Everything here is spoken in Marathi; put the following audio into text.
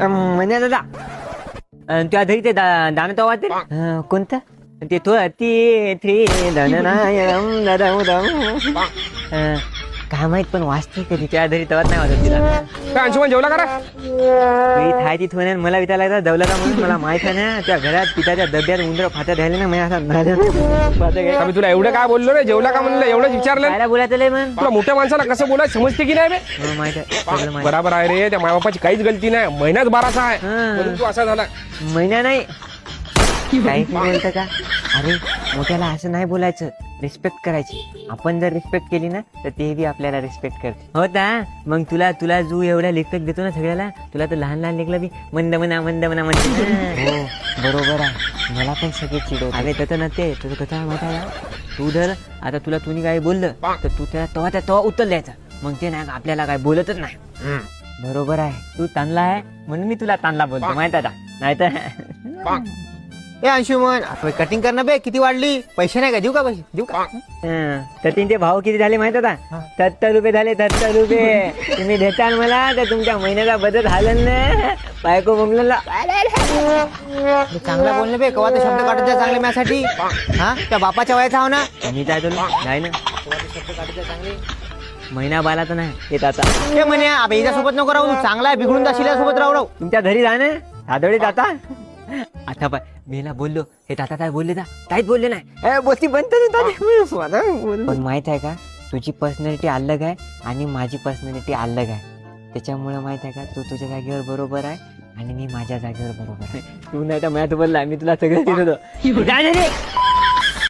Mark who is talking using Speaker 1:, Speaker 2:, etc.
Speaker 1: म्हणे दादा तुझ्या घरी ते दाणं तो वाटते कोणतं ते तो ती थ्री काय माहित पण वाचते कधी त्या घरी तवाच नाही वाजत तिला.
Speaker 2: काय अंशुमन जेवला करा
Speaker 1: थाय ती थोड्या मला विचारायला जवला का म्हणून मला माहित आहे ना त्या घरात पिताच्या डब्यात उंदर फात्या द्यायला ना मी असा
Speaker 2: आम्ही तुला एवढं काय बोललो रे जेवला का म्हणलं एवढंच विचारलं
Speaker 1: काय बोलायचं लय मग
Speaker 2: तुला मोठ्या माणसाला कसं बोलायचं समजते की नाही बे
Speaker 1: माहित आहे सगळं माहित
Speaker 2: बराबर आहे रे त्या मायबापाची काहीच गलती नाही महिनाच बाराचा आहे म्हणून तू असा झाला
Speaker 1: आहे. महिना नाही काही बोलतं का अरे मोठ्याला असं नाही बोलायचं रिस्पेक्ट करायची आपण जर रिस्पेक्ट केली ना तर ते बी आपल्याला रिस्पेक्ट करते होता मग तुला जो एवढ्या रिस्पेक्ट देतो ना सगळ्याला तुला तर लहान लहान लेकला बी मंद म्हणा म्हणते हो बरोबर आहे मला पण सगळे चिडवत अरे तसं नसते तुझं कसं माहिती आहे तू जर आता तुला तुम्ही काही बोललं तर तू त्याला तेव्हा उत्तर द्यायचं मग ते नाही आपल्याला काय बोलतच नाही बरोबर आहे तू ताणला आहे म्हणून मी तुला ताणला बोलतो माहित आहे नाही तर
Speaker 3: ए अंशुमन कटिंग करणं बे किती वाढली पैसे नाही का देऊ का पैसे देऊ का
Speaker 1: तर तिचे भाव किती झाले माहित होता 70 रुपये झाले 70 रुपये तुम्ही देताल मला तर तुमच्या महिन्याचा बदल झालं ना बायको बोंबलेला
Speaker 3: चांगला बोलणे बे कवा तर शब्द काढत जा चांगले माझ्यासाठी हा त्या बापाच्या वयाचा हो ना
Speaker 1: मी काय तुला नाही ना
Speaker 3: शब्द काढत जा चांगले
Speaker 1: महिना बाला तर नाही येत आता
Speaker 3: ते म्हणे अबे हिच्यासोबत नको राहू तू चांगला आहे बिघडून जाशील सोबत राहू
Speaker 1: तुमच्या घरी जा ना सादळी जाता आता पाय मीला बोललो हे दादा काय बोलले का काहीच बोलले नाही बोलती पण माहित आहे का तुझी पर्सनॅलिटी अलग आहे आणि माझी पर्सनॅलिटी अलग आहे त्याच्यामुळे माहित आहे का तू तुझ्या जागेवर बरोबर आहे आणि मी माझ्या जागेवर बरोबर आहे तू नाही तर माझ्यात बोलला मी तुला सगळं दिलं